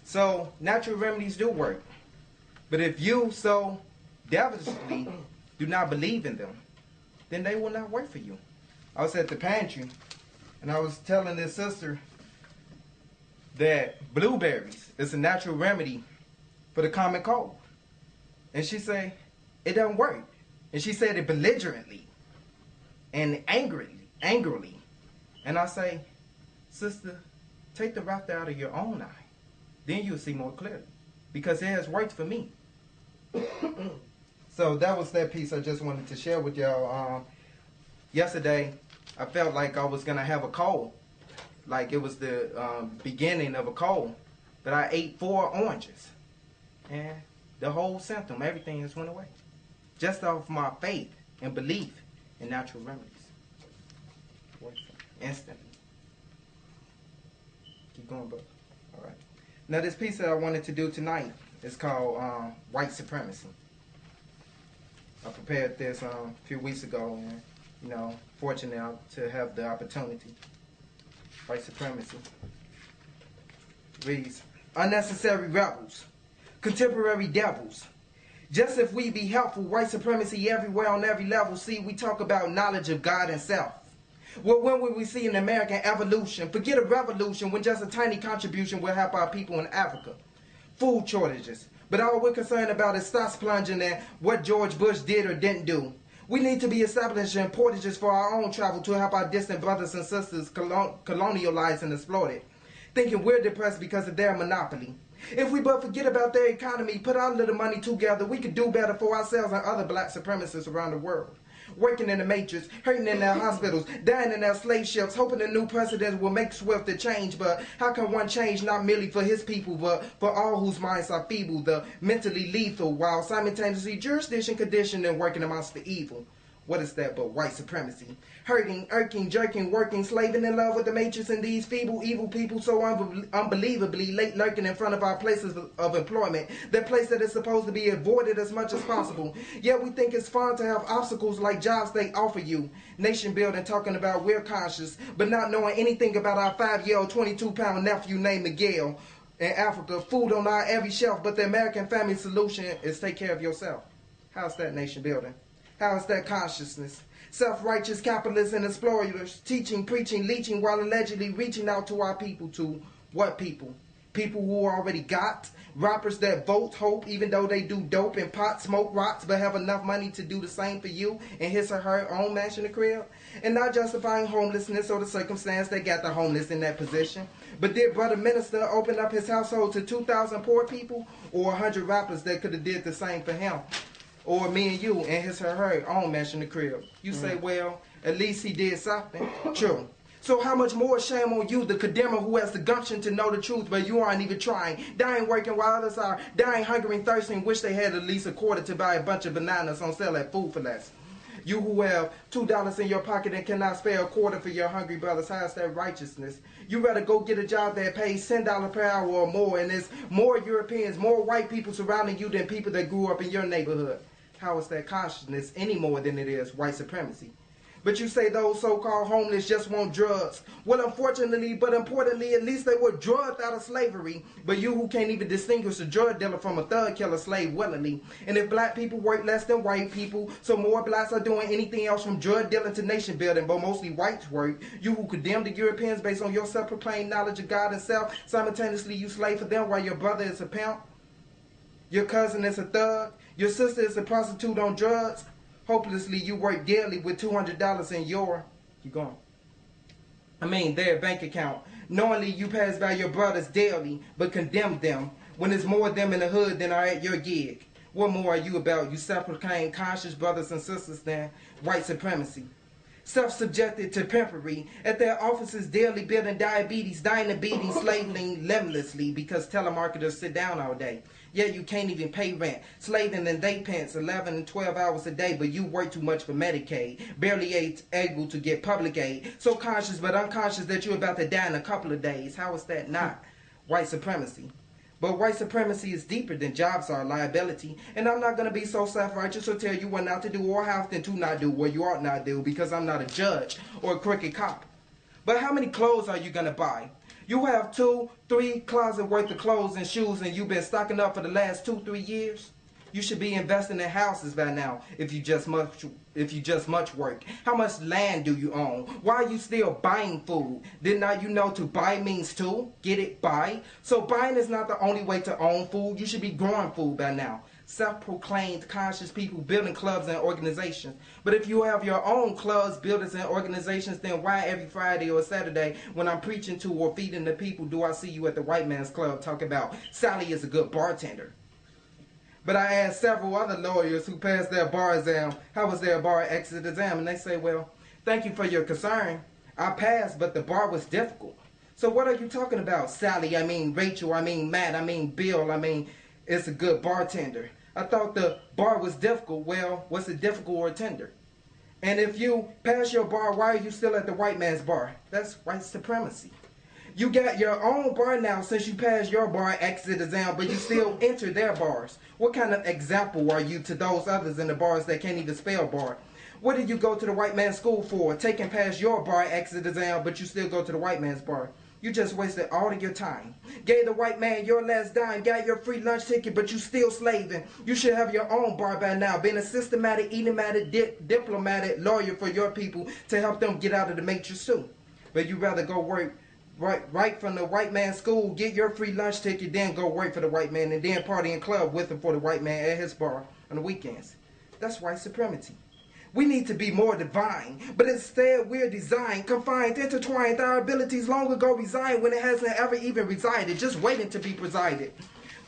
So natural remedies do work. But if you so devilishly do not believe in them, then they will not work for you. I was at the pantry, and I was telling this sister that blueberries is a natural remedy for the common cold. And she said, it doesn't work. And she said it belligerently and angrily. And I say, sister, take the rafter out of your own eye. Then you'll see more clearly. Because it has worked for me. So that was that piece I just wanted to share with y'all. Yesterday, I felt like I was going to have a cold. Like it was the beginning of a cold. But I ate 4 oranges. And the whole symptom, everything just went away. Just off my faith and belief in natural remedies. Instantly. Keep going, brother. All right. Now this piece that I wanted to do tonight is called White Supremacy. I prepared this a few weeks ago, and fortunate to have the opportunity. White Supremacy reads, unnecessary rebels, contemporary devils. Just if we be helpful, white supremacy everywhere on every level. See, we talk about knowledge of God and self. Well, when will we see an American evolution? Forget a revolution when just a tiny contribution will help our people in Africa. Food shortages. But all we're concerned about is stop plunging at what George Bush did or didn't do. We need to be establishing portages for our own travel to help our distant brothers and sisters colonialized and exploited, thinking we're depressed because of their monopoly. If we but forget about their economy, put our little money together, we could do better for ourselves and other black supremacists around the world. Working in the matrix, hurting in their hospitals, dying in their slave ships, hoping a new president will make swift the change. But how can one change not merely for his people, but for all whose minds are feeble, the mentally lethal, while simultaneously jurisdiction conditioned and working amongst the evil? What is that but white supremacy? Hurting, irking, jerking, working, slaving in love with the matrix and these feeble, evil people so unbelievably late lurking in front of our places of employment, that place that is supposed to be avoided as much as possible. Yet we think it's fun to have obstacles like jobs they offer you. Nation building talking about we're conscious, but not knowing anything about our 5-year-old 22-pound nephew named Miguel. In Africa, food on our every shelf, but the American family solution is take care of yourself. How's that nation building? How is that consciousness? Self-righteous capitalists and exploiters, teaching, preaching, leeching, while allegedly reaching out to our people. To what people? People who already got. Rappers that vote hope, even though they do dope and pot, smoke rocks, but have enough money to do the same for you in his or her own mansion or crib. And not justifying homelessness or the circumstance that got the homeless in that position. But did Brother Minister open up his household to 2,000 poor people, or 100 rappers that could have did the same for him? Or me and you in his or her own mansion the crib. You say, well, at least he did something. True. So how much more shame on you, the condemner who has the gumption to know the truth, but you aren't even trying. Dying working while others are dying, hungry and thirsty, wish they had at least a quarter to buy a bunch of bananas on sale at Food for Less. You who have $2 in your pocket and cannot spare a quarter for your hungry brothers, how's that righteousness? You rather go get a job that pays $10 per hour or more, and there's more Europeans, more white people surrounding you than people that grew up in your neighborhood. How is that consciousness any more than it is white supremacy? But you say those so-called homeless just want drugs. Well, unfortunately, but importantly, at least they were drugged out of slavery. But you who can't even distinguish a drug dealer from a thug killer slave willingly. And if black people work less than white people, so more blacks are doing anything else from drug dealing to nation building, but mostly whites work. You who condemn the Europeans based on your self-proclaimed knowledge of God and self, simultaneously you slave for them while your brother is a pimp. Your cousin is a thug. Your sister is a prostitute on drugs. Hopelessly, you work daily with $200 in your, their bank account. Knowingly, you pass by your brothers daily, but condemn them when there's more of them in the hood than are at your gig. What more are you about, you self-proclaimed conscious brothers and sisters, than white supremacy? Self-subjected to pimpery, at their offices daily building diabetes, dying of beating, slaving limitlessly because telemarketers sit down all day. Yet you can't even pay rent, slaving in day pants 11 and 12 hours a day, but you work too much for Medicaid, barely able to get public aid, so conscious but unconscious that you're about to die in a couple of days. How is that not white supremacy? But white supremacy is deeper than jobs are liability, and I'm not going to be so self-righteous or tell you what not to do or how often to not do what you ought not do, because I'm not a judge or a crooked cop. But how many clothes are you going to buy? You have 2-3 closet worth of clothes and shoes and you've been stocking up for the last 2-3 years. You should be investing in houses by now if you just much work. How much land do you own? Why are you still buying food? Did not you know to buy means to get it, buy? So buying is not the only way to own food. You should be growing food by now. Self-proclaimed conscious people building clubs and organizations. But if you have your own clubs, buildings, and organizations, then why every Friday or Saturday when I'm preaching to or feeding the people do I see you at the white man's club talk about Sally is a good bartender? But I asked several other lawyers who passed their bar exam, how was their bar exit exam? And they say, well, thank you for your concern. I passed, but the bar was difficult. So what are you talking about? Sally, I mean Rachel, I mean Matt, I mean Bill, I mean it's a good bartender. I thought the bar was difficult. Well, what's it difficult or tender? And if you pass your bar, why are you still at the white man's bar? That's white supremacy. You got your own bar now since you passed your bar exit exam, but you still enter their bars. What kind of example are you to those others in the bars that can't even spell bar? What did you go to the white man's school for? Taking past your bar exit exam, but you still go to the white man's bar. You just wasted all of your time. Gave the white man your last dime, got your free lunch ticket, but you still slaving. You should have your own bar by now, being a systematic, enigmatic, diplomatic lawyer for your people to help them get out of the matrix too. But you rather go work right from the white man's school, get your free lunch ticket, then go work for the white man, and then party in club with him for the white man at his bar on the weekends. That's white supremacy. We need to be more divine, but instead we're designed, confined, intertwined. Our abilities long ago resigned when it hasn't ever even resided, just waiting to be presided.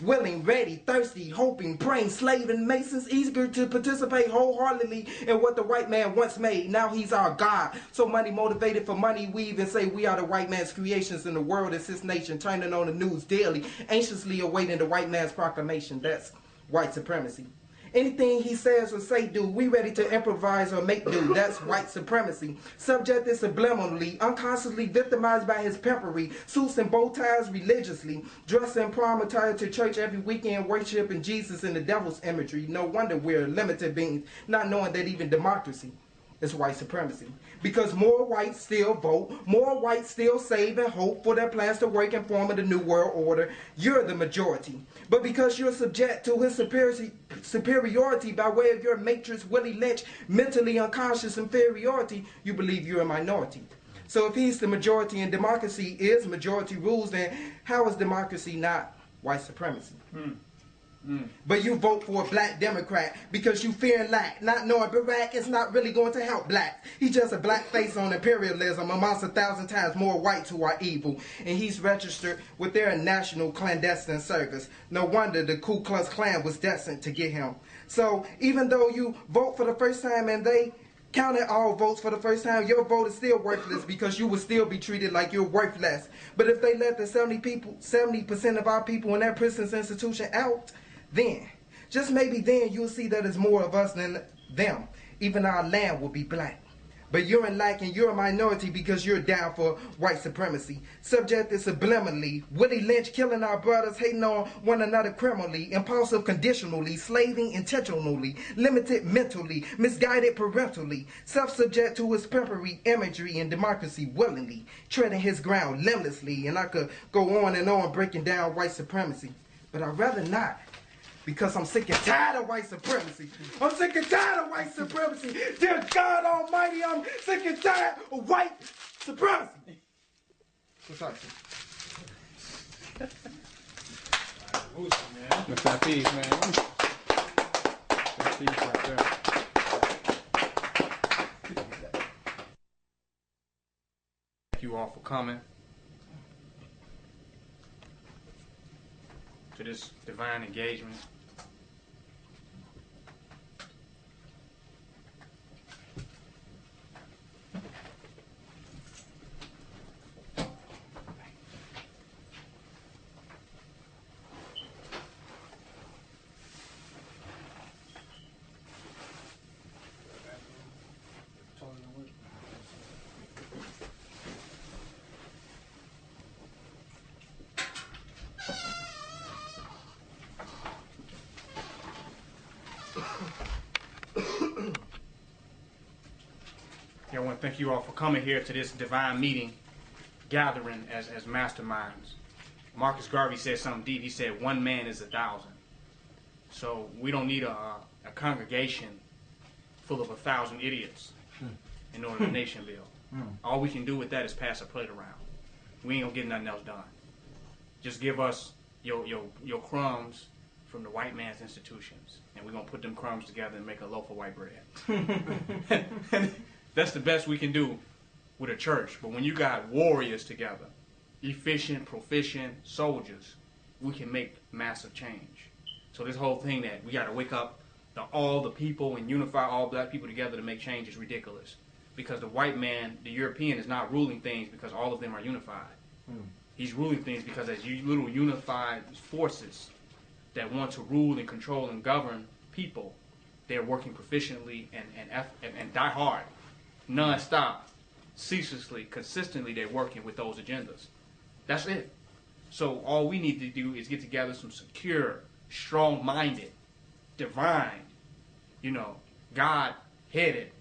Willing, ready, thirsty, hoping, praying, slaving, masons, eager to participate wholeheartedly in what the white man once made. Now he's our God. So money motivated for money, we even say we are the white man's creations in the world as his nation, turning on the news daily, anxiously awaiting the white man's proclamation. That's white supremacy. Anything he says or say do, we ready to improvise or make do. That's white supremacy. Subjected subliminally, unconsciously victimized by his pimpery, suits and bow ties religiously, dressed in prom attire to church every weekend, worshiping Jesus in the devil's imagery. No wonder we're limited beings, not knowing that even democracy is white supremacy. Because more whites still vote, more whites still save and hope for their plans to work and form the new world order. You're the majority. But because you're subject to his superiority by way of your matrix Willie Lynch mentally unconscious inferiority, you believe you're a minority. So if he's the majority and democracy is majority rules, then how is democracy not white supremacy? But you vote for a black Democrat because you fear lack, not knowing Barack is not really going to help blacks. He's just a black face on imperialism amongst 1,000 times more whites who are evil. And he's registered with their national clandestine service. No wonder the Ku Klux Klan was destined to get him. So even though you vote for the first time and they counted all votes for the first time, your vote is still worthless because you will still be treated like you're worthless. But if they let the 70% of our people in their prisons institution out, then, just maybe then, you'll see that it's more of us than them. Even our land will be black. But you're in lack and you're a minority because you're down for white supremacy. Subjected subliminally, Willie Lynch killing our brothers, hating on one another criminally, impulsive conditionally, slaving intentionally, limited mentally, misguided parentally, self-subject to his pimpery imagery and democracy willingly, treading his ground limblessly. And I could go on breaking down white supremacy. But I'd rather not. Because I'm sick and tired of white supremacy. I'm sick and tired of white supremacy. Dear God Almighty, I'm sick and tired of white supremacy. What's up, sir? That's that piece, man. That piece right there. Thank you all for coming to this divine engagement. I want to thank you all for coming here to this divine meeting gathering as masterminds. Marcus Garvey said something deep. He said, "One man is 1,000." So we don't need a congregation full of 1,000 idiots in order to nation build. All we can do with that is pass a plate around. We ain't gonna get nothing else done. Just give us your crumbs from the white man's institutions, and we're gonna put them crumbs together and make a loaf of white bread. That's the best we can do with a church. But when you got warriors together, efficient, proficient soldiers, we can make massive change. So this whole thing that we got to wake up all the people and unify all black people together to make change is ridiculous. Because the white man, the European, is not ruling things because all of them are unified. He's ruling things because as little unified forces that want to rule and control and govern people, they're working proficiently and die hard, non-stop, ceaselessly, consistently. They're working with those agendas. That's it. So all we need to do is get together some secure, strong-minded, divine, God-headed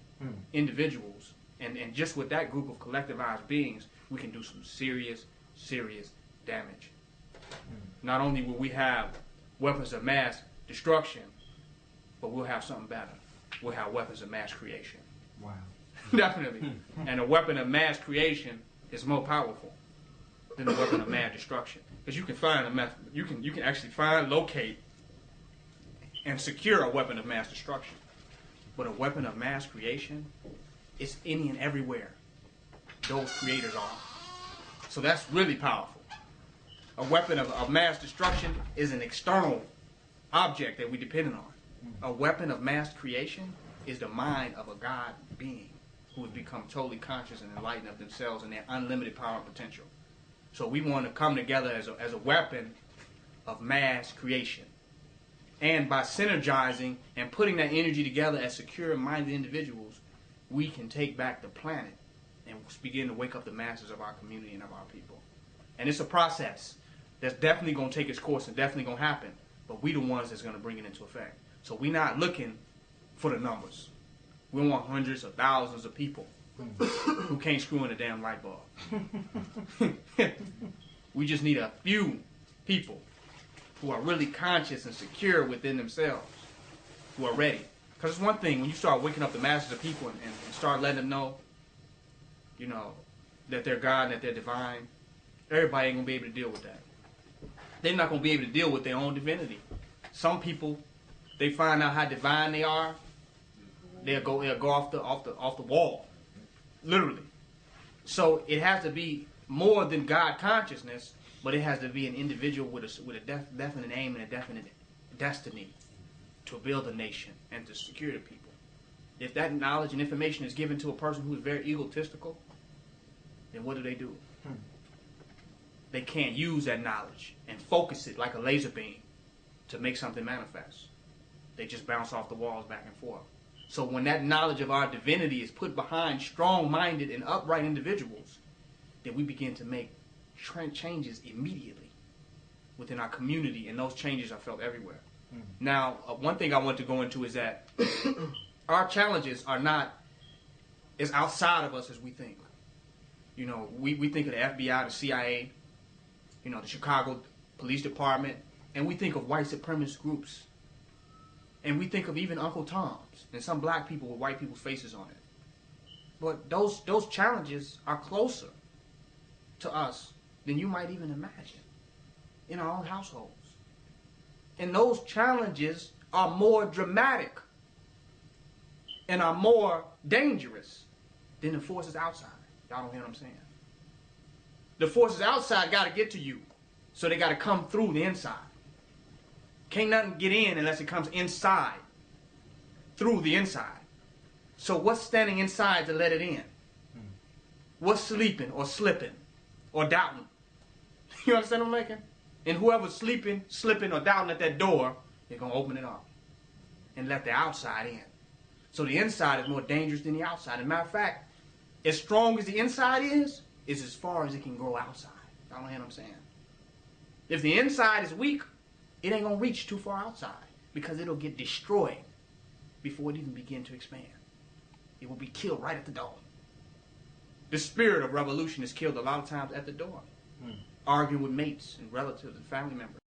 individuals. And just with that group of collectivized beings, we can do some serious, serious damage. Not only will we have weapons of mass destruction, but we'll have something better. We'll have weapons of mass creation. Wow. Definitely. And a weapon of mass creation is more powerful than a weapon of mass destruction. Because you can find a method, you can actually find, locate, and secure a weapon of mass destruction. But a weapon of mass creation is any and everywhere those creators are. So that's really powerful. A weapon of mass destruction is an external object that we depend on. A weapon of mass creation is the mind of a God being who has become totally conscious and enlightened of themselves and their unlimited power and potential. So we want to come together as a weapon of mass creation. And by synergizing and putting that energy together as secure-minded individuals, we can take back the planet and begin to wake up the masses of our community and of our people. And it's a process that's definitely going to take its course and definitely going to happen, but we the ones that's going to bring it into effect. So we're not looking for the numbers. We want hundreds of thousands of people who can't screw in a damn light bulb. We just need a few people who are really conscious and secure within themselves, who are ready. Because it's one thing when you start waking up the masses of people and start letting them know, that they're God and that they're divine, everybody ain't going to be able to deal with that. They're not going to be able to deal with their own divinity. Some people, they find out how divine they are, they'll go off the wall, literally. So it has to be more than God consciousness, but it has to be an individual with a definite aim and a definite destiny to build a nation and to secure the people. If that knowledge and information is given to a person who is very egotistical, then what do? They can't use that knowledge and focus it like a laser beam to make something manifest. They just bounce off the walls back and forth. So when that knowledge of our divinity is put behind strong-minded and upright individuals, then we begin to make changes immediately within our community, and those changes are felt everywhere. Now, one thing I want to go into is that our challenges are not as outside of us as we think. We think of the FBI, the CIA, the Chicago Police Department, and we think of white supremacist groups. And we think of even Uncle Tom's and some black people with white people's faces on it. But those challenges are closer to us than you might even imagine in our own households. And those challenges are more dramatic and are more dangerous than the forces outside. Y'all don't hear what I'm saying? The forces outside got to get to you, so they got to come through the inside. Can't nothing get in unless it comes inside, through the inside. So what's standing inside to let it in? What's sleeping or slipping or doubting? You understand what I'm making? And whoever's sleeping, slipping, or doubting at that door, they're going to open it up and let the outside in. So the inside is more dangerous than the outside. As a matter of fact, as strong as the inside is as far as it can grow outside. Y'all don't hear what I'm saying? If the inside is weak, it ain't going to reach too far outside because it'll get destroyed before it even begin to expand. It will be killed right at the door. The spirit of revolution is killed a lot of times at the door. Arguing with mates and relatives and family members.